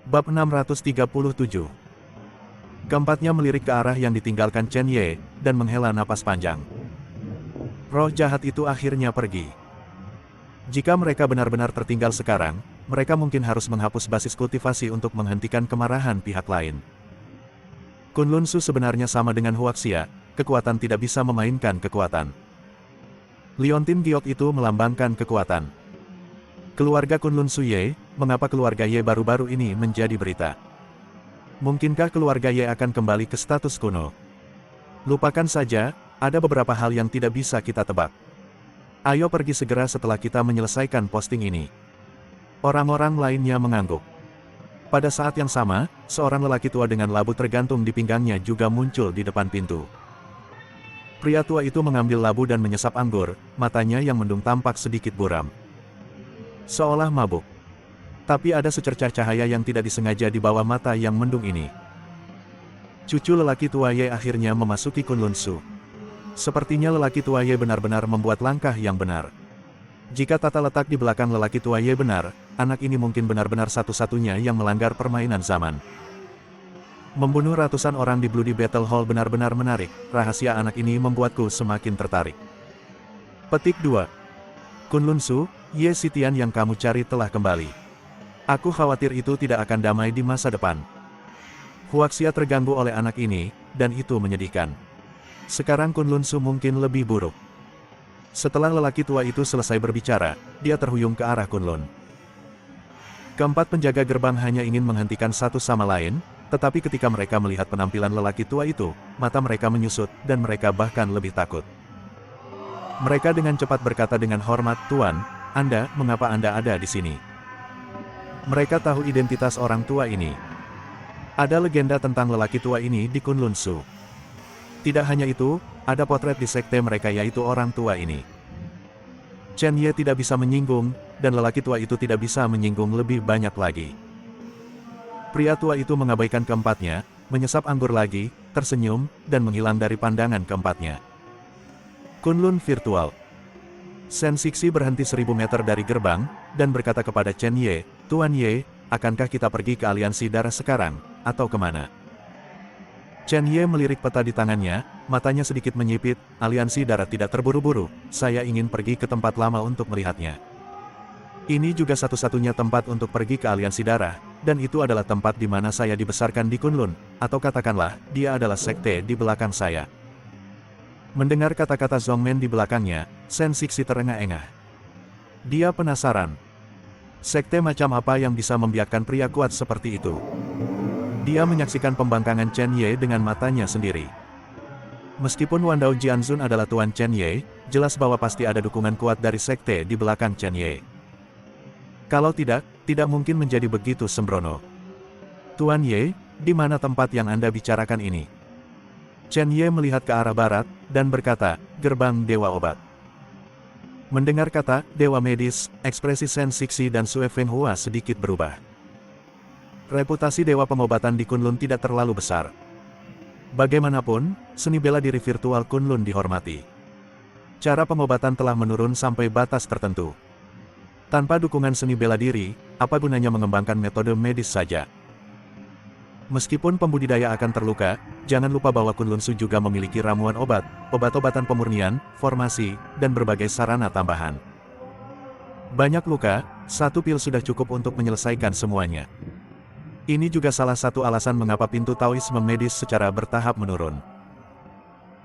Bab 637. Keempatnya melirik ke arah yang ditinggalkan Chen Ye, dan menghela napas panjang. Roh jahat itu akhirnya pergi. Jika mereka benar-benar tertinggal sekarang, mereka mungkin harus menghapus basis kultivasi untuk menghentikan kemarahan pihak lain. Kunlun Su sebenarnya sama dengan Huaxia, kekuatan tidak bisa memainkan kekuatan. Liontin Giok itu melambangkan kekuatan. Keluarga Kunlun Su Ye, mengapa keluarga Ye baru-baru ini menjadi berita? Mungkinkah keluarga Ye akan kembali ke status kuno? Lupakan saja, ada beberapa hal yang tidak bisa kita tebak. Ayo pergi segera setelah kita menyelesaikan posting ini. Orang-orang lainnya mengangguk. Pada saat yang sama, seorang lelaki tua dengan labu tergantung di pinggangnya juga muncul di depan pintu. Pria tua itu mengambil labu dan menyesap anggur, matanya yang mendung tampak sedikit buram. Seolah mabuk. Tapi ada secercah cahaya yang tidak disengaja di bawah mata yang mendung ini. Cucu lelaki tua Ye akhirnya memasuki Kunlun Su. Sepertinya lelaki tua Ye benar-benar membuat langkah yang benar. Jika tata letak di belakang lelaki tua Ye benar, anak ini mungkin benar-benar satu-satunya yang melanggar permainan zaman. Membunuh ratusan orang di Bloody Battle Hall benar-benar menarik, rahasia anak ini membuatku semakin tertarik. Petik 2. Kunlun Su, Ye Sitian yang kamu cari telah kembali. Aku khawatir itu tidak akan damai di masa depan. Huaxia terganggu oleh anak ini, dan itu menyedihkan. Sekarang Kunlun Su mungkin lebih buruk. Setelah lelaki tua itu selesai berbicara, dia terhuyung ke arah Kunlun. Keempat penjaga gerbang hanya ingin menghentikan satu sama lain, tetapi ketika mereka melihat penampilan lelaki tua itu, mata mereka menyusut, dan mereka bahkan lebih takut. Mereka dengan cepat berkata dengan hormat, "Tuan, mengapa Anda ada di sini?" Mereka tahu identitas orang tua ini. Ada legenda tentang lelaki tua ini di Kunlun Su. Tidak hanya itu, ada potret di sekte mereka yaitu orang tua ini. Chen Ye tidak bisa menyinggung, dan lelaki tua itu tidak bisa menyinggung lebih banyak lagi. Pria tua itu mengabaikan keempatnya, menyesap anggur lagi, tersenyum, dan menghilang dari pandangan keempatnya. Kunlun virtual. Sen Sixi berhenti 1000 meter dari gerbang, dan berkata kepada Chen Ye, "Tuan Ye, akankah kita pergi ke aliansi darah sekarang, atau kemana?" Chen Ye melirik peta di tangannya, matanya sedikit menyipit, "Aliansi darah tidak terburu-buru, saya ingin pergi ke tempat lama untuk melihatnya. Ini juga satu-satunya tempat untuk pergi ke aliansi darah, dan itu adalah tempat di mana saya dibesarkan di Kunlun, atau katakanlah, dia adalah sekte di belakang saya." Mendengar kata-kata Zhongmen di belakangnya, Sen Sixi terengah-engah. Dia penasaran. Sekte macam apa yang bisa membiarkan pria kuat seperti itu? Dia menyaksikan pembangkangan Chen Ye dengan matanya sendiri. Meskipun Wandao Jianzun adalah Tuan Chen Ye, jelas bahwa pasti ada dukungan kuat dari sekte di belakang Chen Ye. Kalau tidak mungkin menjadi begitu sembrono. "Tuan Ye, di mana tempat yang Anda bicarakan ini?" Chen Ye melihat ke arah barat, dan berkata, "Gerbang Dewa Obat." Mendengar kata Dewa Medis, ekspresi Sen Sixi dan Sue Fenghua sedikit berubah. Reputasi Dewa Pengobatan di Kunlun tidak terlalu besar. Bagaimanapun, seni bela diri virtual Kunlun dihormati. Cara pengobatan telah menurun sampai batas tertentu. Tanpa dukungan seni bela diri, apa gunanya mengembangkan metode medis saja? Meskipun pembudidaya akan terluka, jangan lupa bahwa Kunlun Su juga memiliki ramuan obat, obat-obatan pemurnian, formasi, dan berbagai sarana tambahan. Banyak luka, satu pil sudah cukup untuk menyelesaikan semuanya. Ini juga salah satu alasan mengapa pintu Taoisme medis secara bertahap menurun.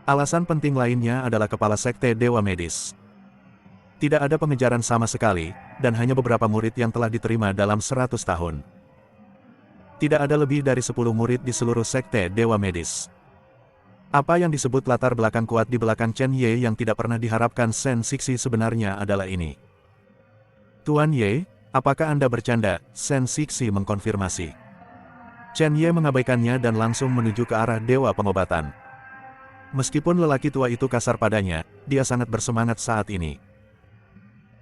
Alasan penting lainnya adalah kepala sekte Dewa Medis. Tidak ada pengejaran sama sekali, dan hanya beberapa murid yang telah diterima dalam 100 tahun. Tidak ada lebih dari 10 murid di seluruh sekte Dewa Medis. Apa yang disebut latar belakang kuat di belakang Chen Ye yang tidak pernah diharapkan Sen Sixi sebenarnya adalah ini. "Tuan Ye, apakah Anda bercanda?" Sen Sixi mengkonfirmasi. Chen Ye mengabaikannya dan langsung menuju ke arah Dewa Pengobatan. Meskipun lelaki tua itu kasar padanya, dia sangat bersemangat saat ini.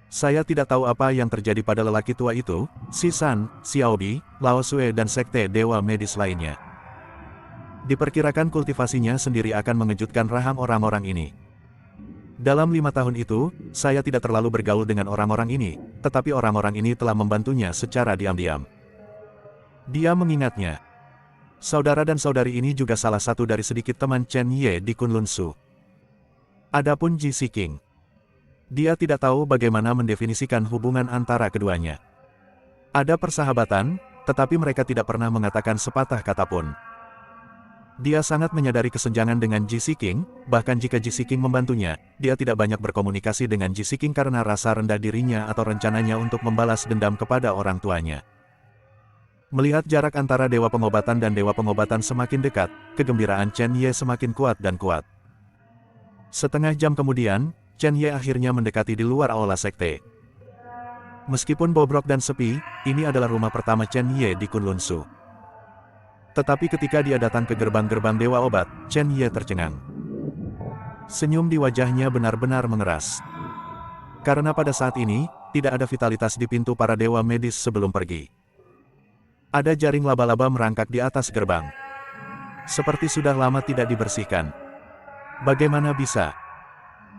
"Saya tidak tahu apa yang terjadi pada lelaki tua itu, Si San, Xiaobi, Lao Sue dan sekte Dewa Medis lainnya. Diperkirakan kultivasinya sendiri akan mengejutkan rahang orang-orang ini. Dalam 5 tahun itu, saya tidak terlalu bergaul dengan orang-orang ini, tetapi orang-orang ini telah membantunya secara diam-diam. Dia mengingatnya. Saudara dan saudari ini juga salah satu dari sedikit teman Chen Ye di Kunlun Su. Adapun Ji Siking. Dia tidak tahu bagaimana mendefinisikan hubungan antara keduanya. Ada persahabatan, tetapi mereka tidak pernah mengatakan sepatah kata pun. Dia sangat menyadari kesenjangan dengan Ji Siking, bahkan jika Ji Siking membantunya, dia tidak banyak berkomunikasi dengan Ji Siking karena rasa rendah dirinya atau rencananya untuk membalas dendam kepada orang tuanya. Melihat jarak antara Dewa Pengobatan dan Dewa Pengobatan semakin dekat, kegembiraan Chen Ye semakin kuat dan kuat. Setengah jam kemudian, Chen Ye akhirnya mendekati di luar aula sekte. Meskipun bobrok dan sepi, ini adalah rumah pertama Chen Ye di Kunlun Su. Tetapi ketika dia datang ke gerbang-gerbang Dewa Obat, Chen Ye tercengang. Senyum di wajahnya benar-benar mengeras. Karena pada saat ini, tidak ada vitalitas di pintu para dewa medis sebelum pergi. Ada jaring laba-laba merangkak di atas gerbang. Seperti sudah lama tidak dibersihkan. Bagaimana bisa?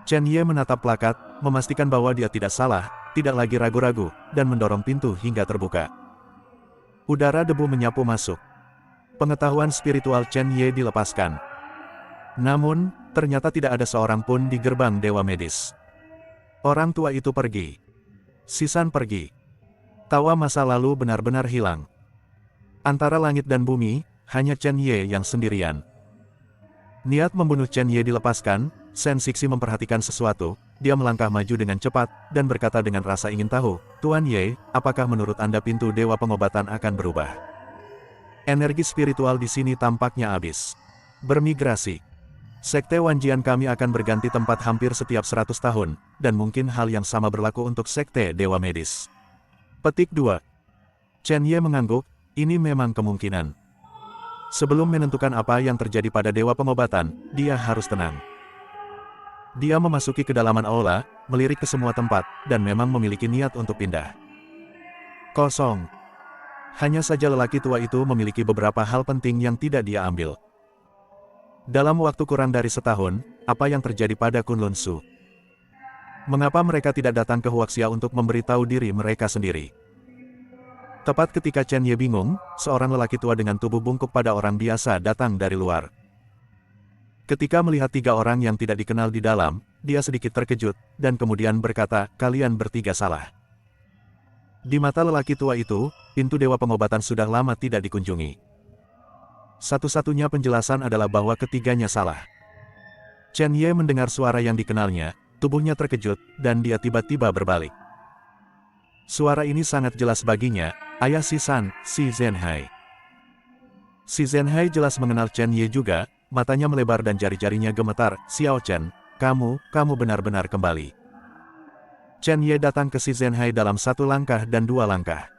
Chen Ye menatap plakat, memastikan bahwa dia tidak salah, tidak lagi ragu-ragu, dan mendorong pintu hingga terbuka. Udara debu menyapu masuk. Pengetahuan spiritual Chen Ye dilepaskan. Namun, ternyata tidak ada seorang pun di gerbang dewa medis. Orang tua itu pergi. Sisan pergi. Tawa masa lalu benar-benar hilang. Antara langit dan bumi, hanya Chen Ye yang sendirian. Niat membunuh Chen Ye dilepaskan, Shen Sixi memperhatikan sesuatu, dia melangkah maju dengan cepat, dan berkata dengan rasa ingin tahu, Tuan Ye, apakah menurut Anda pintu Dewa Pengobatan akan berubah? Energi spiritual di sini tampaknya habis. Bermigrasi. Sekte Wanjian kami akan berganti tempat hampir setiap 100 tahun, dan mungkin hal yang sama berlaku untuk Sekte Dewa Medis. Petik 2. Chen Ye mengangguk, ini memang kemungkinan. Sebelum menentukan apa yang terjadi pada Dewa Pengobatan, dia harus tenang. Dia memasuki kedalaman aula, melirik ke semua tempat, dan memang memiliki niat untuk pindah. Kosong. Hanya saja lelaki tua itu memiliki beberapa hal penting yang tidak dia ambil. Dalam waktu kurang dari setahun, apa yang terjadi pada Kunlun Su? Mengapa mereka tidak datang ke Huaxia untuk memberitahu diri mereka sendiri? Tepat ketika Chen Ye bingung, seorang lelaki tua dengan tubuh bungkuk pada orang biasa datang dari luar. Ketika melihat 3 orang yang tidak dikenal di dalam, dia sedikit terkejut, dan kemudian berkata, kalian bertiga salah. Di mata lelaki tua itu, pintu Dewa Pengobatan sudah lama tidak dikunjungi. Satu-satunya penjelasan adalah bahwa ketiganya salah. Chen Ye mendengar suara yang dikenalnya, tubuhnya terkejut, dan dia tiba-tiba berbalik. Suara ini sangat jelas baginya, ayah Sisan, Si Zhenhai. Si Zhenhai jelas mengenal Chen Ye juga, matanya melebar dan jari-jarinya gemetar, Xiao Chen, kamu benar-benar kembali. Chen Ye datang ke Si Zhenhai dalam 1 langkah dan 2 langkah.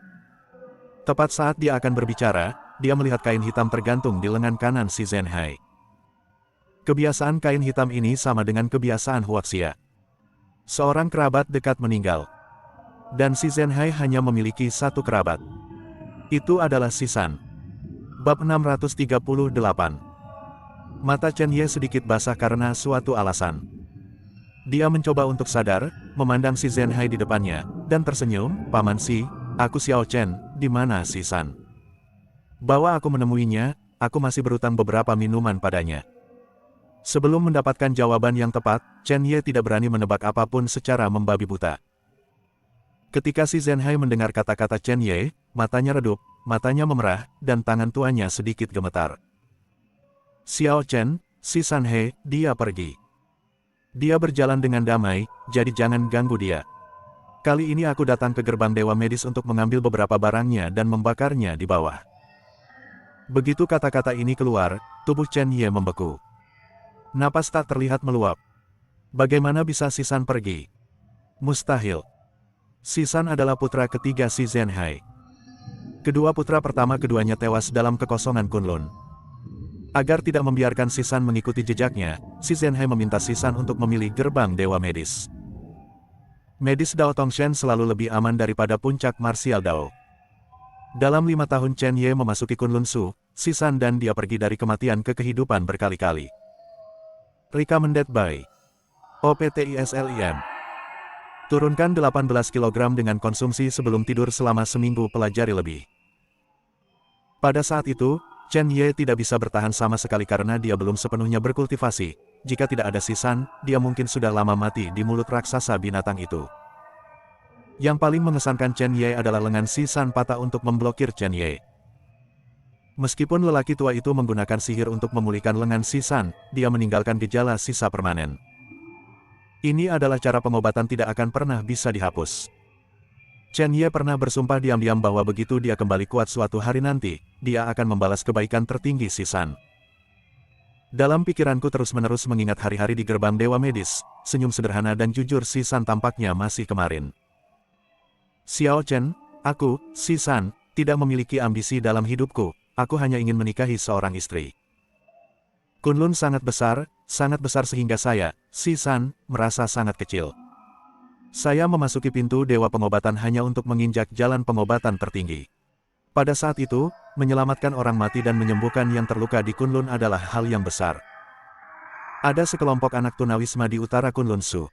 Tepat saat dia akan berbicara, dia melihat kain hitam tergantung di lengan kanan Si Zhenhai. Kebiasaan kain hitam ini sama dengan kebiasaan Huaxia. Seorang kerabat dekat meninggal. Dan Si Zhenhai hanya memiliki 1 kerabat. Itu adalah Sisan. Bab 638. Mata Chen Ye sedikit basah karena suatu alasan. Dia mencoba untuk sadar, memandang Si Zhenhai di depannya, dan tersenyum, Paman Si, aku Xiao Chen, di mana Sisan? Bawa aku menemuinya, aku masih berutang beberapa minuman padanya. Sebelum mendapatkan jawaban yang tepat, Chen Ye tidak berani menebak apapun secara membabi buta. Ketika Si Zhenhai mendengar kata-kata Chen Ye, matanya redup, matanya memerah, dan tangan tuanya sedikit gemetar. Xiao Chen, Si Sanhe, dia pergi. Dia berjalan dengan damai, jadi jangan ganggu dia. Kali ini aku datang ke gerbang Dewa Medis untuk mengambil beberapa barangnya dan membakarnya di bawah. Begitu kata-kata ini keluar, tubuh Chen Ye membeku. Napas tak terlihat meluap. Bagaimana bisa Sisan pergi? Mustahil. Sisan adalah putra ketiga Si Zhenhai. Kedua putra pertama keduanya tewas dalam kekosongan Kunlun. Agar tidak membiarkan Sisan mengikuti jejaknya, Si Zhenhai meminta Sisan untuk memilih gerbang Dewa Medis. Medis Dao Tongshen selalu lebih aman daripada puncak marsial Dao. Dalam 5 tahun Chen Ye memasuki Kunlun Su, Sisan dan dia pergi dari kematian ke kehidupan berkali-kali. Recommended by OPTISLIM. Turunkan 18 kg dengan konsumsi sebelum tidur selama seminggu, pelajari lebih. Pada saat itu, Chen Ye tidak bisa bertahan sama sekali karena dia belum sepenuhnya berkultivasi. Jika tidak ada Sisan, dia mungkin sudah lama mati di mulut raksasa binatang itu. Yang paling mengesankan Chen Ye adalah lengan Sisan patah untuk memblokir Chen Ye. Meskipun lelaki tua itu menggunakan sihir untuk memulihkan lengan Sisan, dia meninggalkan gejala sisa permanen. Ini adalah cara pengobatan tidak akan pernah bisa dihapus. Chen Ye pernah bersumpah diam-diam bahwa begitu dia kembali kuat suatu hari nanti, dia akan membalas kebaikan tertinggi Sisan. Dalam pikiranku terus-menerus mengingat hari-hari di gerbang Dewa Medis, senyum sederhana dan jujur Sisan tampaknya masih kemarin. Xiao Chen, aku, Sisan, tidak memiliki ambisi dalam hidupku, aku hanya ingin menikahi seorang istri. Kunlun sangat besar sehingga saya, Sisan, merasa sangat kecil. Saya memasuki pintu Dewa Pengobatan hanya untuk menginjak jalan pengobatan tertinggi. Pada saat itu, menyelamatkan orang mati dan menyembuhkan yang terluka di Kunlun adalah hal yang besar. Ada sekelompok anak tunawisma di utara Kunlun Su.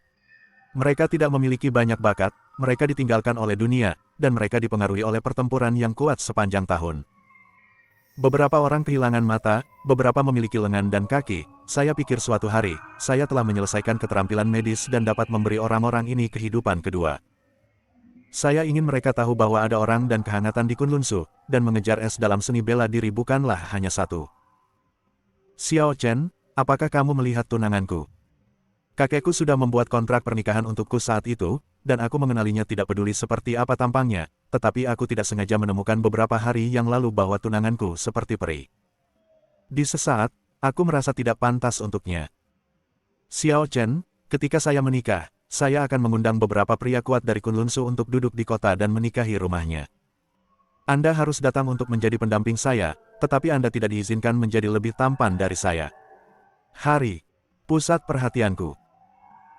Mereka tidak memiliki banyak bakat, mereka ditinggalkan oleh dunia, dan mereka dipengaruhi oleh pertempuran yang kuat sepanjang tahun. Beberapa orang kehilangan mata, beberapa memiliki lengan dan kaki. Saya pikir suatu hari, saya telah menyelesaikan keterampilan medis dan dapat memberi orang-orang ini kehidupan kedua. Saya ingin mereka tahu bahwa ada orang dan kehangatan di Kunlun Su, dan mengejar es dalam seni bela diri bukanlah hanya satu. Xiao Chen, apakah kamu melihat tunanganku? Kakekku sudah membuat kontrak pernikahan untukku saat itu, dan aku mengenalinya tidak peduli seperti apa tampangnya, tetapi aku tidak sengaja menemukan beberapa hari yang lalu bahwa tunanganku seperti peri. Di sesaat, aku merasa tidak pantas untuknya. Xiao Chen, ketika saya menikah, saya akan mengundang beberapa pria kuat dari Kunlun Su untuk duduk di kota dan menikahi rumahnya. Anda harus datang untuk menjadi pendamping saya, tetapi Anda tidak diizinkan menjadi lebih tampan dari saya. Hari, pusat perhatianku.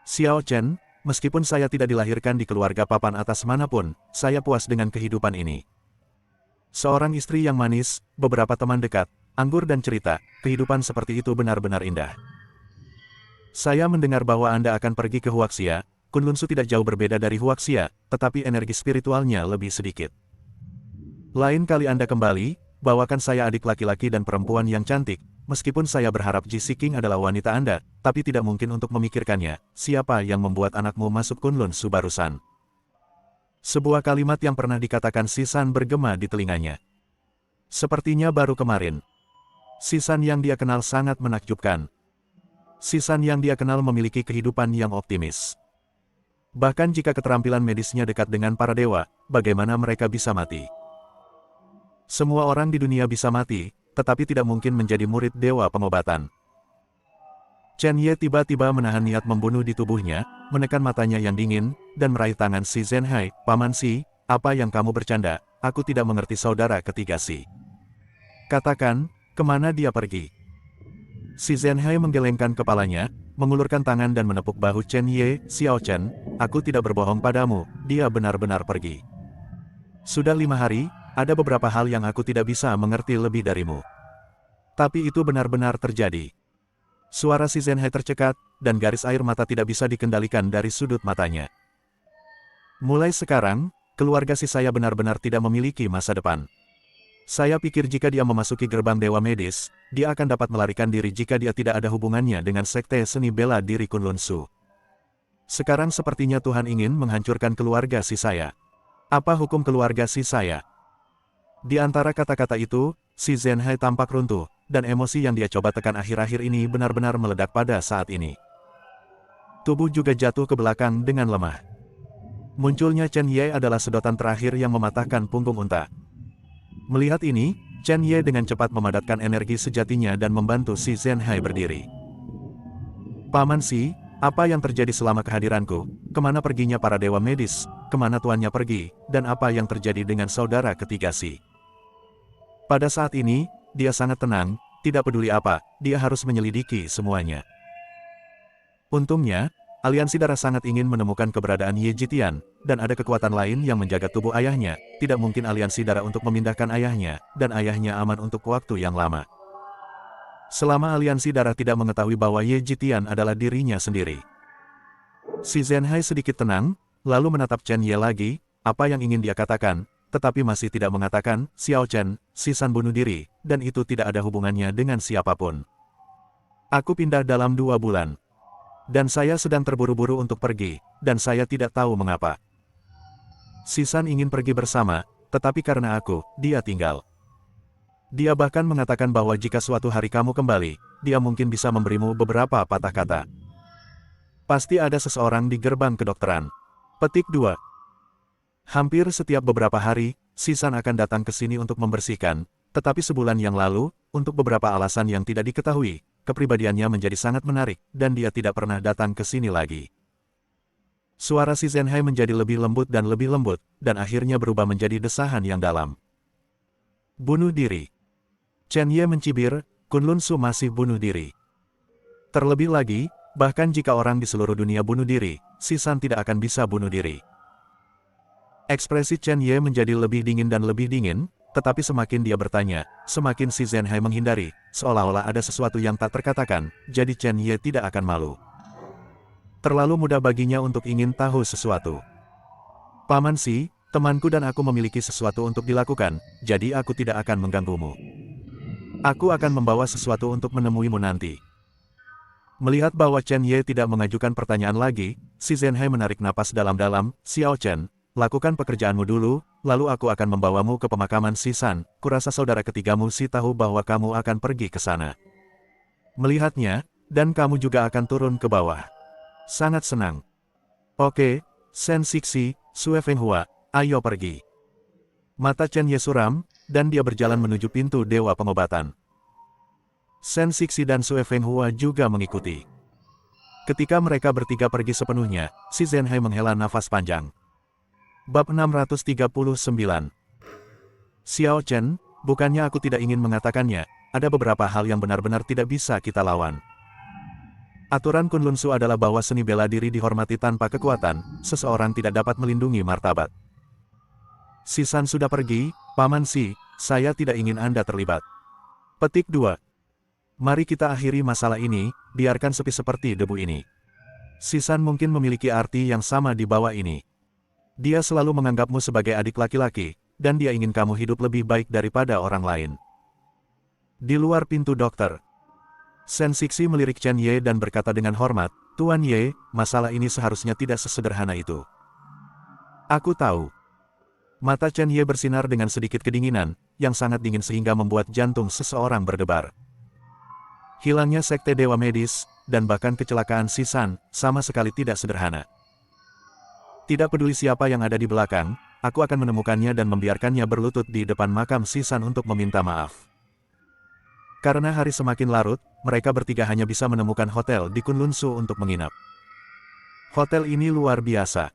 Xiao Chen, meskipun saya tidak dilahirkan di keluarga papan atas manapun, saya puas dengan kehidupan ini. Seorang istri yang manis, beberapa teman dekat, anggur dan cerita, kehidupan seperti itu benar-benar indah. Saya mendengar bahwa Anda akan pergi ke Huaxia. Kunlun Su tidak jauh berbeda dari Huaxia, tetapi energi spiritualnya lebih sedikit. Lain kali Anda kembali, bawakan saya adik laki-laki dan perempuan yang cantik. Meskipun saya berharap Ji King adalah wanita Anda, tapi tidak mungkin untuk memikirkannya, siapa yang membuat anakmu masuk Kunlun Su barusan. Sebuah kalimat yang pernah dikatakan Sisan bergema di telinganya. Sepertinya baru kemarin. Sisan yang dia kenal sangat menakjubkan. Sisan yang dia kenal memiliki kehidupan yang optimis. Bahkan jika keterampilan medisnya dekat dengan para dewa, bagaimana mereka bisa mati? Semua orang di dunia bisa mati, tetapi tidak mungkin menjadi murid Dewa Pengobatan. Chen Ye tiba-tiba menahan niat membunuh di tubuhnya, menekan matanya yang dingin, dan meraih tangan Si Zhenhai. Paman Si, apa yang kamu bercanda? Aku tidak mengerti saudara ketiga Si. Katakan, kemana dia pergi? Si Zhenhai menggelengkan kepalanya, mengulurkan tangan dan menepuk bahu Chen Ye. Xiao Chen, aku tidak berbohong padamu, dia benar-benar pergi. Sudah 5 hari, ada beberapa hal yang aku tidak bisa mengerti lebih darimu. Tapi itu benar-benar terjadi. Suara Si Zhenhai tercekat, dan garis air mata tidak bisa dikendalikan dari sudut matanya. Mulai sekarang, keluarga Si saya benar-benar tidak memiliki masa depan. Saya pikir jika dia memasuki gerbang Dewa Medis, dia akan dapat melarikan diri jika dia tidak ada hubungannya dengan sekte seni bela diri Kunlun Su. Sekarang sepertinya Tuhan ingin menghancurkan keluarga Si saya. Apa hukum keluarga Si saya? Di antara kata-kata itu, Si Zhenhai tampak runtuh, dan emosi yang dia coba tekan akhir-akhir ini benar-benar meledak pada saat ini. Tubuh juga jatuh ke belakang dengan lemah. Munculnya Chen Ye adalah sedotan terakhir yang mematahkan punggung unta. Melihat ini, Chen Ye dengan cepat memadatkan energi sejatinya dan membantu Si Zhenhai berdiri. Paman Si, apa yang terjadi selama kehadiranku? Kemana perginya para dewa medis? Kemana tuannya pergi? Dan apa yang terjadi dengan saudara ketiga Si? Pada saat ini, dia sangat tenang, tidak peduli apa, dia harus menyelidiki semuanya. Untungnya, aliansi darah sangat ingin menemukan keberadaan Ye Jitian, dan ada kekuatan lain yang menjaga tubuh ayahnya. Tidak mungkin aliansi darah untuk memindahkan ayahnya, dan ayahnya aman untuk waktu yang lama. Selama aliansi darah tidak mengetahui bahwa Ye Jitian adalah dirinya sendiri. Si Zhenhai sedikit tenang, lalu menatap Chen Ye lagi. Apa yang ingin dia katakan? tetapi masih tidak mengatakan, Xiao Chen, Sisan bunuh diri, dan itu tidak ada hubungannya dengan siapapun. Aku pindah dalam 2 bulan. Dan saya sedang terburu-buru untuk pergi, dan saya tidak tahu mengapa. Sisan ingin pergi bersama, tetapi karena aku, dia tinggal. Dia bahkan mengatakan bahwa jika suatu hari kamu kembali, dia mungkin bisa memberimu beberapa patah kata. Pasti ada seseorang di gerbang kedokteran. Petik 2. Hampir setiap beberapa hari, Sisan akan datang ke sini untuk membersihkan, tetapi sebulan yang lalu, untuk beberapa alasan yang tidak diketahui, kepribadiannya menjadi sangat menarik, dan dia tidak pernah datang ke sini lagi. Suara si Zenhai menjadi lebih lembut, dan akhirnya berubah menjadi desahan yang dalam. Bunuh diri. Chen Ye mencibir, Kunlun Su masih bunuh diri. Terlebih lagi, bahkan jika orang di seluruh dunia bunuh diri, Sisan tidak akan bisa bunuh diri. Ekspresi Chen Ye menjadi lebih dingin, tetapi semakin dia bertanya, semakin si Zenhai menghindari, seolah-olah ada sesuatu yang tak terkatakan, jadi Chen Ye tidak akan malu. Terlalu mudah baginya untuk ingin tahu sesuatu. Paman Si, temanku dan aku memiliki sesuatu untuk dilakukan, jadi aku tidak akan mengganggumu. Aku akan membawa sesuatu untuk menemuimu nanti. Melihat bahwa Chen Ye tidak mengajukan pertanyaan lagi, si Zenhai menarik napas dalam-dalam, Xiao Chen, lakukan pekerjaanmu dulu, lalu aku akan membawamu ke pemakaman Sisan, kurasa saudara ketigamu Si tahu bahwa kamu akan pergi ke sana. Melihatnya, dan kamu juga akan turun ke bawah. Sangat senang. Oke, Sen Sixi, Sue Fenghua, ayo pergi. Mata Chen Ye suram, dan dia berjalan menuju pintu Dewa Pengobatan. Sen Sixi dan Sue Fenghua juga mengikuti. Ketika mereka bertiga pergi sepenuhnya, si Zenhai menghela nafas panjang. Bab 639. Xiao Chen, bukannya aku tidak ingin mengatakannya, ada beberapa hal yang benar-benar tidak bisa kita lawan. Aturan Kunlun Su adalah bahwa seni bela diri dihormati tanpa kekuatan, seseorang tidak dapat melindungi martabat. Sisan sudah pergi, Paman Si, saya tidak ingin Anda terlibat. Petik 2. Mari kita akhiri masalah ini, biarkan sepi seperti debu ini. Sisan mungkin memiliki arti yang sama di bawah ini. Dia selalu menganggapmu sebagai adik laki-laki, dan dia ingin kamu hidup lebih baik daripada orang lain. Di luar pintu dokter, Sen Sixi melirik Chen Ye dan berkata dengan hormat, Tuan Ye, masalah ini seharusnya tidak sesederhana itu. Aku tahu. Mata Chen Ye bersinar dengan sedikit kedinginan, yang sangat dingin sehingga membuat jantung seseorang berdebar. Hilangnya sekte Dewa Medis, dan bahkan kecelakaan Sisan, sama sekali tidak sederhana. Tidak peduli siapa yang ada di belakang, aku akan menemukannya dan membiarkannya berlutut di depan makam Sisan untuk meminta maaf. Karena hari semakin larut, mereka bertiga hanya bisa menemukan hotel di Kunlun Su untuk menginap. Hotel ini luar biasa.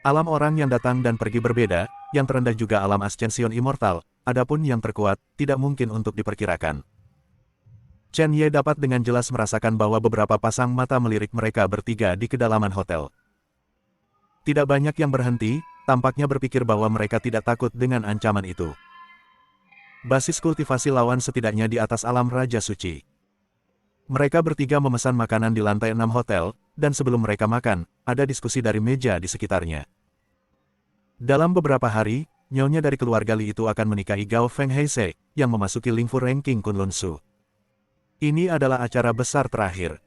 Alam orang yang datang dan pergi berbeda, yang terendah juga alam Ascension Immortal, adapun yang terkuat, tidak mungkin untuk diperkirakan. Chen Ye dapat dengan jelas merasakan bahwa beberapa pasang mata melirik mereka bertiga di kedalaman hotel. Tidak banyak yang berhenti, tampaknya berpikir bahwa mereka tidak takut dengan ancaman itu. Basis kultivasi lawan setidaknya di atas alam Raja Suci. Mereka bertiga memesan makanan di lantai 6 hotel, dan sebelum mereka makan, ada diskusi dari meja di sekitarnya. Dalam beberapa hari, nyonya dari keluarga Li itu akan menikahi Gao Feng Heise, yang memasuki Lingfu Ranking Kunlun Su. Ini adalah acara besar terakhir.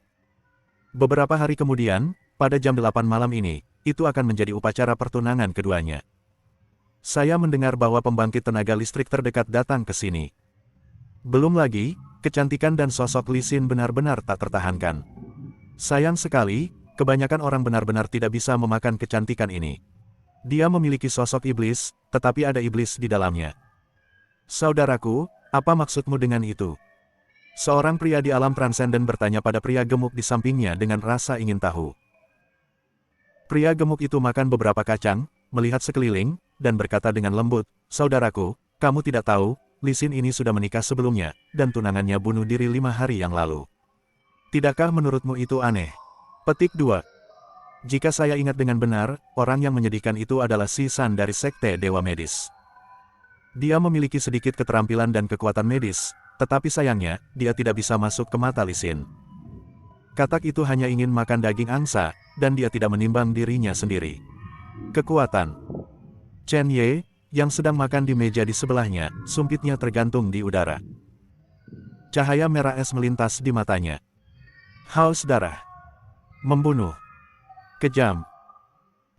Beberapa hari kemudian, pada jam 8 malam ini, itu akan menjadi upacara pertunangan keduanya. Saya mendengar bahwa pembangkit tenaga listrik terdekat datang ke sini. Belum lagi, kecantikan dan sosok Li Xin benar-benar tak tertahankan. Sayang sekali, kebanyakan orang benar-benar tidak bisa memakan kecantikan ini. Dia memiliki sosok iblis, tetapi ada iblis di dalamnya. Saudaraku, apa maksudmu dengan itu? Seorang pria di alam transenden bertanya pada pria gemuk di sampingnya dengan rasa ingin tahu. Pria gemuk itu makan beberapa kacang, melihat sekeliling, dan berkata dengan lembut, Saudaraku, kamu tidak tahu, Li Xin ini sudah menikah sebelumnya, dan tunangannya bunuh diri 5 hari yang lalu. Tidakkah menurutmu itu aneh? Petik 2. Jika saya ingat dengan benar, orang yang menyedihkan itu adalah Sisan dari Sekte Dewa Medis. Dia memiliki sedikit keterampilan dan kekuatan medis, tetapi sayangnya, dia tidak bisa masuk ke mata Li Xin. Katak itu hanya ingin makan daging angsa, dan dia tidak menimbang dirinya sendiri. Kekuatan. Chen Ye, yang sedang makan di meja di sebelahnya, sumpitnya tergantung di udara. Cahaya merah es melintas di matanya. Haus darah. Membunuh. Kejam.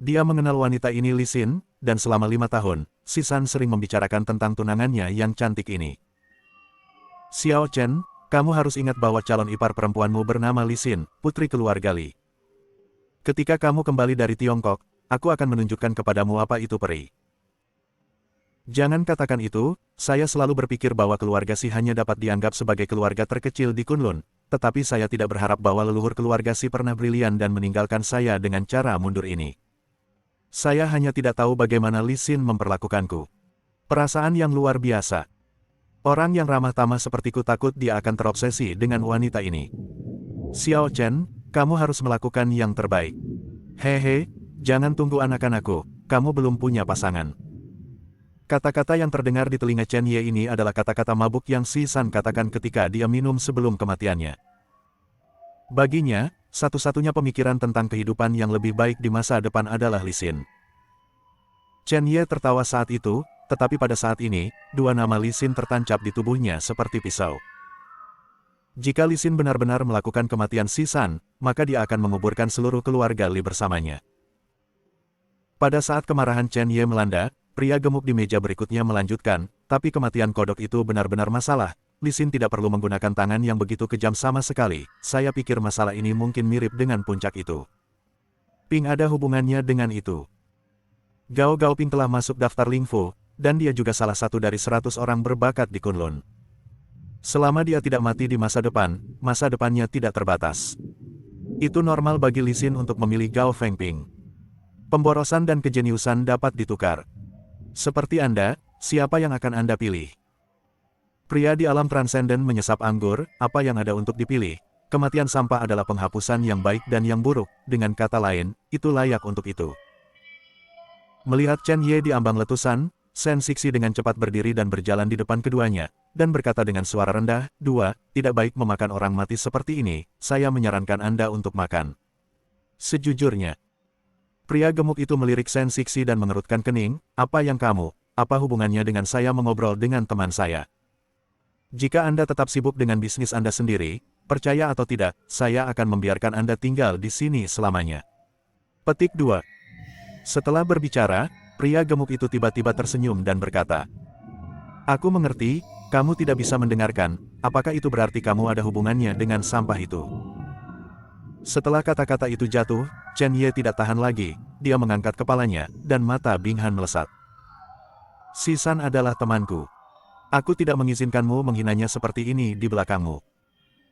Dia mengenal wanita ini Li Xin, dan selama 5 tahun, Si San sering membicarakan tentang tunangannya yang cantik ini. Xiao Chen, kamu harus ingat bahwa calon ipar perempuanmu bernama Li Xin, putri keluarga Li. Ketika kamu kembali dari Tiongkok, aku akan menunjukkan kepadamu apa itu peri. Jangan katakan itu, saya selalu berpikir bahwa keluarga Si hanya dapat dianggap sebagai keluarga terkecil di Kunlun, tetapi saya tidak berharap bahwa leluhur keluarga Si pernah brilian dan meninggalkan saya dengan cara mundur ini. Saya hanya tidak tahu bagaimana Li Xin memperlakukanku. Perasaan yang luar biasa. Orang yang ramah tamah sepertiku takut dia akan terobsesi dengan wanita ini. Xiao Chen, kamu harus melakukan yang terbaik. Hehe, jangan tunggu anak-anakku, kamu belum punya pasangan. Kata-kata yang terdengar di telinga Chen Ye ini adalah kata-kata mabuk yang Si San katakan ketika dia minum sebelum kematiannya. Baginya, satu-satunya pemikiran tentang kehidupan yang lebih baik di masa depan adalah Li Xin. Chen Ye tertawa saat itu, tetapi pada saat ini, dua nama Li Xin tertancap di tubuhnya seperti pisau. Jika Li Xin benar-benar melakukan kematian Si San, maka dia akan menguburkan seluruh keluarga Li bersamanya. Pada saat kemarahan Chen Ye melanda, pria gemuk di meja berikutnya melanjutkan, tapi kematian kodok itu benar-benar masalah. Li Xin tidak perlu menggunakan tangan yang begitu kejam sama sekali. Saya pikir masalah ini mungkin mirip dengan puncak itu. Ping ada hubungannya dengan itu. Gao Gaoping telah masuk daftar Lingfu, dan dia juga salah satu dari 100 orang berbakat di Kunlun. Selama dia tidak mati di masa depannya tidak terbatas. Itu normal bagi Li Xin untuk memilih Gao Fengping. Pemborosan dan kejeniusan dapat ditukar. Seperti Anda, siapa yang akan Anda pilih? Pria di alam transenden menyesap anggur, apa yang ada untuk dipilih? Kematian sampah adalah penghapusan yang baik dan yang buruk, dengan kata lain, itu layak untuk itu. Melihat Chen Ye di ambang letusan, Shen Sixi dengan cepat berdiri dan berjalan di depan keduanya, dan berkata dengan suara rendah, tidak baik memakan orang mati seperti ini, saya menyarankan Anda untuk makan. Sejujurnya, pria gemuk itu melirik Shen Sixi dan mengerutkan kening, apa hubungannya dengan saya mengobrol dengan teman saya? Jika Anda tetap sibuk dengan bisnis Anda sendiri, percaya atau tidak, saya akan membiarkan Anda tinggal di sini selamanya. Petik 2. Setelah berbicara, pria gemuk itu tiba-tiba tersenyum dan berkata, aku mengerti, kamu tidak bisa mendengarkan, apakah itu berarti kamu ada hubungannya dengan sampah itu? Setelah kata-kata itu jatuh, Chen Ye tidak tahan lagi, dia mengangkat kepalanya, dan mata Bing Han melesat. Si San adalah temanku. Aku tidak mengizinkanmu menghinanya seperti ini di belakangmu.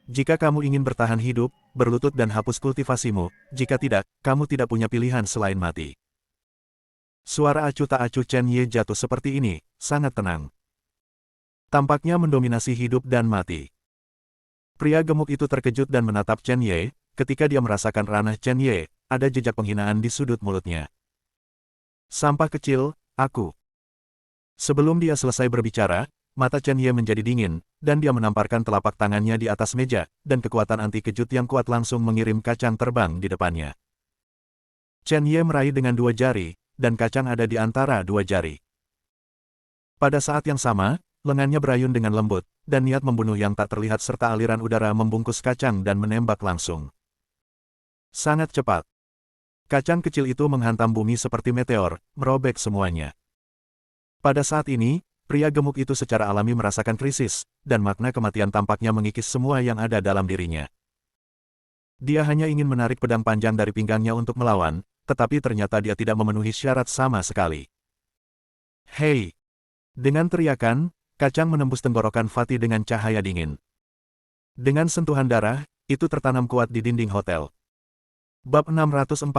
Jika kamu ingin bertahan hidup, berlutut dan hapus kultivasimu, jika tidak, kamu tidak punya pilihan selain mati. Suara acuh tak acuh Chen Ye jatuh seperti ini, sangat tenang. Tampaknya mendominasi hidup dan mati. Pria gemuk itu terkejut dan menatap Chen Ye, ketika dia merasakan ranah Chen Ye, ada jejak penghinaan di sudut mulutnya. Sampah kecil, aku. Sebelum dia selesai berbicara, mata Chen Ye menjadi dingin, dan dia menamparkan telapak tangannya di atas meja, dan kekuatan anti kejut yang kuat langsung mengirim kacang terbang di depannya. Chen Ye meraih dengan 2 jari, dan kacang ada di antara 2 jari. Pada saat yang sama, lengannya berayun dengan lembut, dan niat membunuh yang tak terlihat serta aliran udara membungkus kacang dan menembak langsung. Sangat cepat. Kacang kecil itu menghantam bumi seperti meteor, merobek semuanya. Pada saat ini, pria gemuk itu secara alami merasakan krisis, dan makna kematian tampaknya mengikis semua yang ada dalam dirinya. Dia hanya ingin menarik pedang panjang dari pinggangnya untuk melawan, tetapi ternyata dia tidak memenuhi syarat sama sekali. Hei! Dengan teriakan, kacang menembus tenggorokan Fatih dengan cahaya dingin. Dengan sentuhan darah, itu tertanam kuat di dinding hotel. Bab 640.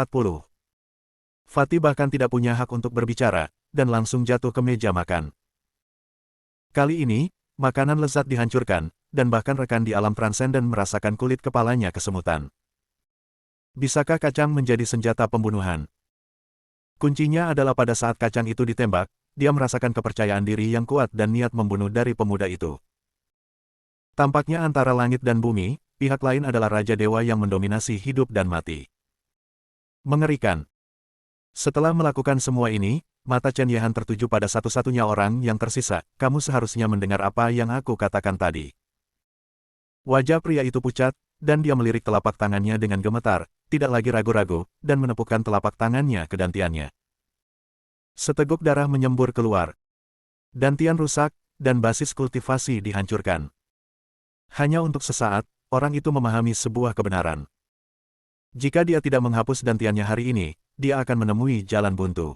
Fatih bahkan tidak punya hak untuk berbicara, dan langsung jatuh ke meja makan. Kali ini, makanan lezat dihancurkan, dan bahkan rekan di alam transenden merasakan kulit kepalanya kesemutan. Bisakah kacang menjadi senjata pembunuhan? Kuncinya adalah pada saat kacang itu ditembak, dia merasakan kepercayaan diri yang kuat dan niat membunuh dari pemuda itu. Tampaknya antara langit dan bumi, pihak lain adalah Raja Dewa yang mendominasi hidup dan mati. Mengerikan. Setelah melakukan semua ini, mata Chen Yehan tertuju pada satu-satunya orang yang tersisa. Kamu seharusnya mendengar apa yang aku katakan tadi. Wajah pria itu pucat, dan dia melirik telapak tangannya dengan gemetar, tidak lagi ragu-ragu, dan menepukkan telapak tangannya ke dantiannya. Seteguk darah menyembur keluar. Dantian rusak, dan basis kultivasi dihancurkan. Hanya untuk sesaat, orang itu memahami sebuah kebenaran. Jika dia tidak menghapus dantiannya hari ini, dia akan menemui jalan buntu.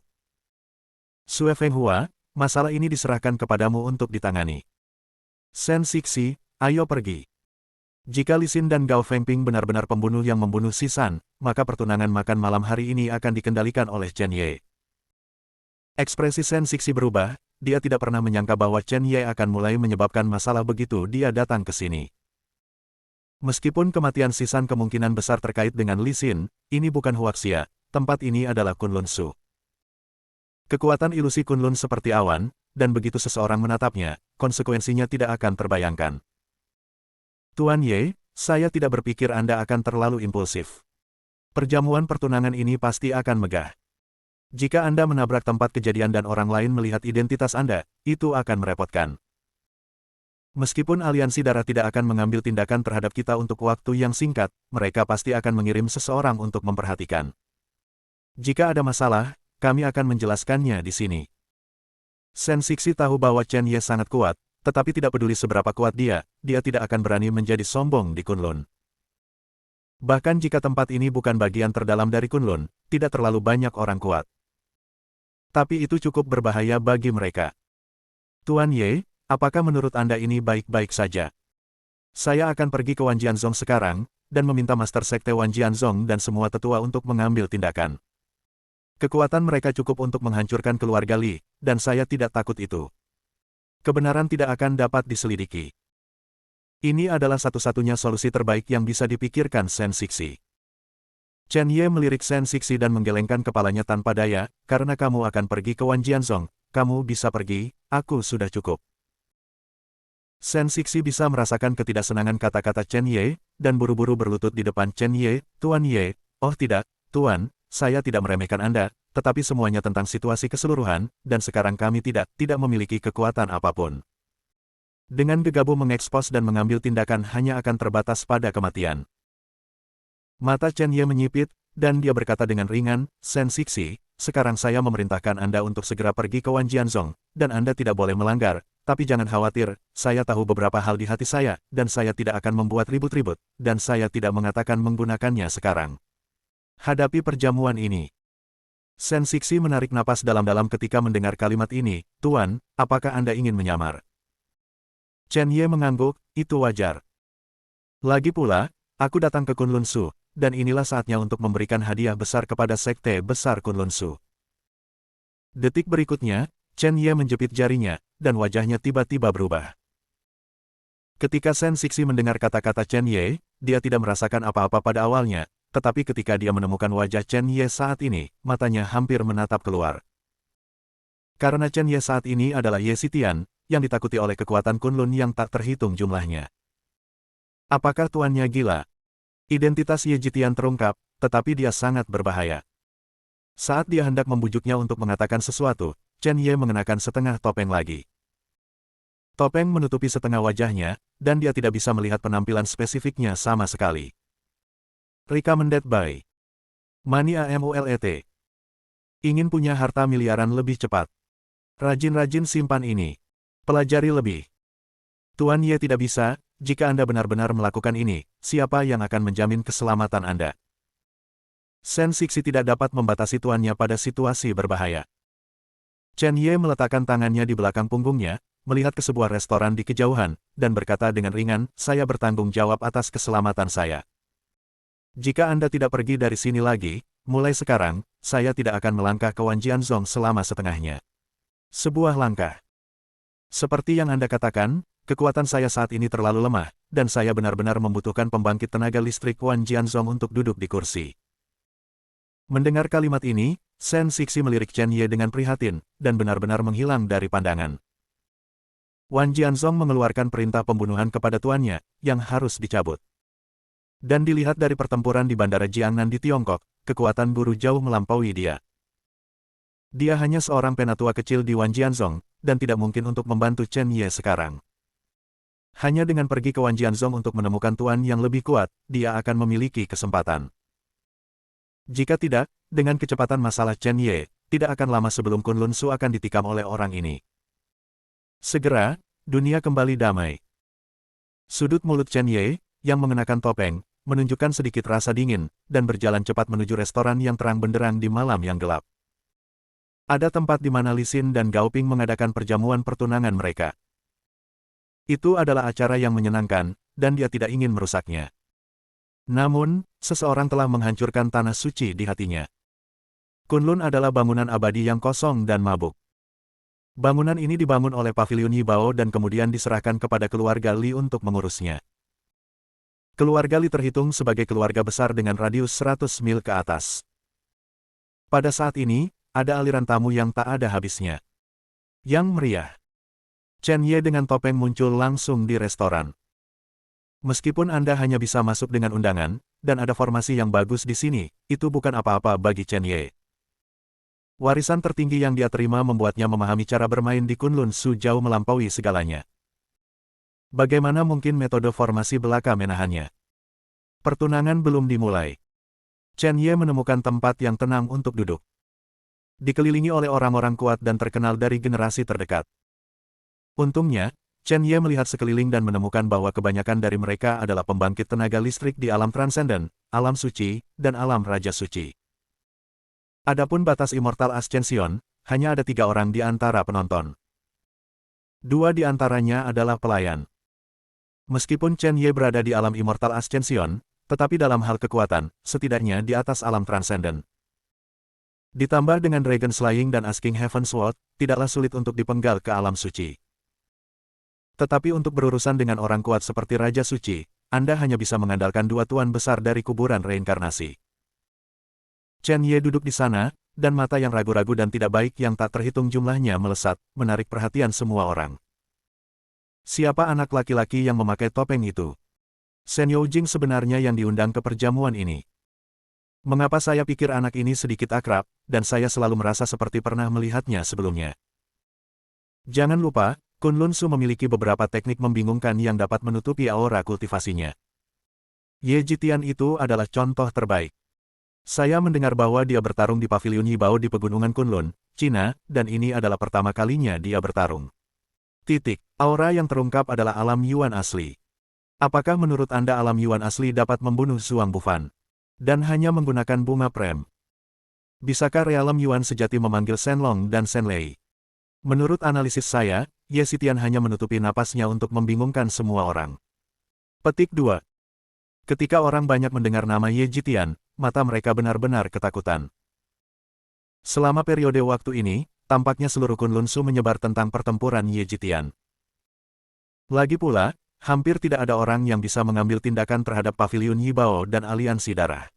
Sue Fenghua, masalah ini diserahkan kepadamu untuk ditangani. Sen Sixi, ayo pergi. Jika Li Xin dan Gao Fengping benar-benar pembunuh yang membunuh Si San, maka pertunangan makan malam hari ini akan dikendalikan oleh Chen Ye. Ekspresi Sen Sixi berubah, dia tidak pernah menyangka bahwa Chen Ye akan mulai menyebabkan masalah begitu dia datang ke sini. Meskipun kematian Si San kemungkinan besar terkait dengan Li Xin, ini bukan Huaxia, tempat ini adalah Kunlun Su. Kekuatan ilusi Kunlun seperti awan, dan begitu seseorang menatapnya, konsekuensinya tidak akan terbayangkan. Tuan Ye, saya tidak berpikir Anda akan terlalu impulsif. Perjamuan pertunangan ini pasti akan megah. Jika Anda menabrak tempat kejadian dan orang lain melihat identitas Anda, itu akan merepotkan. Meskipun aliansi darah tidak akan mengambil tindakan terhadap kita untuk waktu yang singkat, mereka pasti akan mengirim seseorang untuk memperhatikan. Jika ada masalah, kami akan menjelaskannya di sini. Sen Sixi tahu bahwa Chen Ye sangat kuat, tetapi tidak peduli seberapa kuat dia tidak akan berani menjadi sombong di Kunlun. Bahkan jika tempat ini bukan bagian terdalam dari Kunlun, tidak terlalu banyak orang kuat. Tapi itu cukup berbahaya bagi mereka. Tuan Ye, apakah menurut Anda ini baik-baik saja? Saya akan pergi ke Wanjianzong sekarang, dan meminta Master Sekte Wanjianzong dan semua tetua untuk mengambil tindakan. Kekuatan mereka cukup untuk menghancurkan keluarga Li, dan saya tidak takut itu. Kebenaran tidak akan dapat diselidiki. Ini adalah satu-satunya solusi terbaik yang bisa dipikirkan Sen Sixi. Chen Ye melirik Sen Sixi dan menggelengkan kepalanya tanpa daya, karena kamu akan pergi ke Wanjianzong, kamu bisa pergi, aku sudah cukup. Sen Sixi bisa merasakan ketidaksenangan kata-kata Chen Ye, dan buru-buru berlutut di depan Chen Ye, Tuan Ye, oh tidak, Tuan, saya tidak meremehkan Anda, tetapi semuanya tentang situasi keseluruhan, dan sekarang kami tidak memiliki kekuatan apapun. Dengan gegabah mengekspos dan mengambil tindakan hanya akan terbatas pada kematian. Mata Chen Ye menyipit, dan dia berkata dengan ringan, Sen Sixi, sekarang saya memerintahkan Anda untuk segera pergi ke Wanjianzong, dan Anda tidak boleh melanggar, tapi jangan khawatir, saya tahu beberapa hal di hati saya, dan saya tidak akan membuat ribut-ribut, dan saya tidak mengatakan menggunakannya sekarang. Hadapi perjamuan ini. Sen Sixi menarik napas dalam-dalam ketika mendengar kalimat ini, Tuan, apakah Anda ingin menyamar? Chen Ye mengangguk, itu wajar. Lagi pula, aku datang ke Kunlun Su, dan inilah saatnya untuk memberikan hadiah besar kepada Sekte Besar Kunlun Su. Detik berikutnya, Chen Ye menjepit jarinya, dan wajahnya tiba-tiba berubah. Ketika Sen Sixi mendengar kata-kata Chen Ye, dia tidak merasakan apa-apa pada awalnya, tetapi ketika dia menemukan wajah Chen Ye saat ini, matanya hampir menatap keluar. Karena Chen Ye saat ini adalah Ye Xitian, yang ditakuti oleh kekuatan Kunlun yang tak terhitung jumlahnya. Apakah tuannya gila? Identitas Ye Xitian terungkap, tetapi dia sangat berbahaya. Saat dia hendak membujuknya untuk mengatakan sesuatu, Chen Ye mengenakan setengah topeng lagi. Topeng menutupi setengah wajahnya, dan dia tidak bisa melihat penampilan spesifiknya sama sekali. Recommended by Money Amulet. Ingin punya harta miliaran lebih cepat? Rajin-rajin simpan ini. Pelajari lebih. Tuan Ye tidak bisa, jika Anda benar-benar melakukan ini, siapa yang akan menjamin keselamatan Anda? Sen Sixi tidak dapat membatasi tuannya pada situasi berbahaya. Chen Ye meletakkan tangannya di belakang punggungnya, melihat ke sebuah restoran di kejauhan, dan berkata dengan ringan, saya bertanggung jawab atas keselamatan saya. Jika Anda tidak pergi dari sini lagi, mulai sekarang, saya tidak akan melangkah ke Wanjianzong selama setengahnya. Sebuah langkah. Seperti yang Anda katakan, kekuatan saya saat ini terlalu lemah, dan saya benar-benar membutuhkan pembangkit tenaga listrik Wanjianzong untuk duduk di kursi. Mendengar kalimat ini, Sen Sixi melirik Chen Ye dengan prihatin, dan benar-benar menghilang dari pandangan. Wanjianzong mengeluarkan perintah pembunuhan kepada tuannya, yang harus dicabut. Dan dilihat dari pertempuran di Bandara Jiangnan di Tiongkok, kekuatan guru jauh melampaui dia. Dia hanya seorang penatua kecil di Wanjianzong, dan tidak mungkin untuk membantu Chen Ye sekarang. Hanya dengan pergi ke Wanjianzong untuk menemukan tuan yang lebih kuat, dia akan memiliki kesempatan. Jika tidak, dengan kecepatan masalah Chen Ye, tidak akan lama sebelum Kunlun Su akan ditikam oleh orang ini. Segera, dunia kembali damai. Sudut mulut Chen Ye, yang mengenakan topeng, menunjukkan sedikit rasa dingin, dan berjalan cepat menuju restoran yang terang benderang di malam yang gelap. Ada tempat di mana Li Xin dan Gao Ping mengadakan perjamuan pertunangan mereka. Itu adalah acara yang menyenangkan, dan dia tidak ingin merusaknya. Namun, seseorang telah menghancurkan tanah suci di hatinya. Kunlun adalah bangunan abadi yang kosong dan mabuk. Bangunan ini dibangun oleh Pavilion Yibao dan kemudian diserahkan kepada keluarga Li untuk mengurusnya. Keluarga Li terhitung sebagai keluarga besar dengan radius 100 mil ke atas. Pada saat ini, ada aliran tamu yang tak ada habisnya. Yang meriah. Chen Ye dengan topeng muncul langsung di restoran. Meskipun Anda hanya bisa masuk dengan undangan, dan ada formasi yang bagus di sini, itu bukan apa-apa bagi Chen Ye. Warisan tertinggi yang dia terima membuatnya memahami cara bermain di Kunlun Su jauh melampaui segalanya. Bagaimana mungkin metode formasi belaka menahannya? Pertunangan belum dimulai. Chen Ye menemukan tempat yang tenang untuk duduk. Dikelilingi oleh orang-orang kuat dan terkenal dari generasi terdekat. Untungnya, Chen Ye melihat sekeliling dan menemukan bahwa kebanyakan dari mereka adalah pembangkit tenaga listrik di alam transenden, alam suci, dan alam raja suci. Adapun batas Immortal Ascension, hanya ada 3 orang di antara penonton. 2 di antaranya adalah pelayan. Meskipun Chen Ye berada di alam Immortal Ascension, tetapi dalam hal kekuatan, setidaknya di atas alam transenden. Ditambah dengan Dragon Slaying dan Asking Heaven Sword, tidaklah sulit untuk dipenggal ke alam suci. Tetapi untuk berurusan dengan orang kuat seperti Raja Suci, Anda hanya bisa mengandalkan 2 tuan besar dari kuburan reinkarnasi. Chen Ye duduk di sana, dan mata yang ragu-ragu dan tidak baik yang tak terhitung jumlahnya melesat, menarik perhatian semua orang. Siapa anak laki-laki yang memakai topeng itu? Shen Youjing sebenarnya yang diundang ke perjamuan ini. Mengapa saya pikir anak ini sedikit akrab, dan saya selalu merasa seperti pernah melihatnya sebelumnya. Jangan lupa, Kunlun Su memiliki beberapa teknik membingungkan yang dapat menutupi aura kultivasinya. Ye Jitian itu adalah contoh terbaik. Saya mendengar bahwa dia bertarung di Pavilion Yibao di Pegunungan Kunlun, Cina, dan ini adalah pertama kalinya dia bertarung. Aura yang terungkap adalah alam Yuan asli. Apakah menurut Anda alam Yuan asli dapat membunuh Zhuang Bufan? Dan hanya menggunakan bunga prem. Bisakah realem Yuan sejati memanggil Shenlong dan Shenlei? Menurut analisis saya, Ye Xitian hanya menutupi napasnya untuk membingungkan semua orang. Petik 2. Ketika orang banyak mendengar nama Ye Jitian, mata mereka benar-benar ketakutan. Selama periode waktu ini, tampaknya seluruh Kunlun Su menyebar tentang pertempuran Ye Jitian. Lagi pula, hampir tidak ada orang yang bisa mengambil tindakan terhadap Pavilion Yibao dan aliansi darah.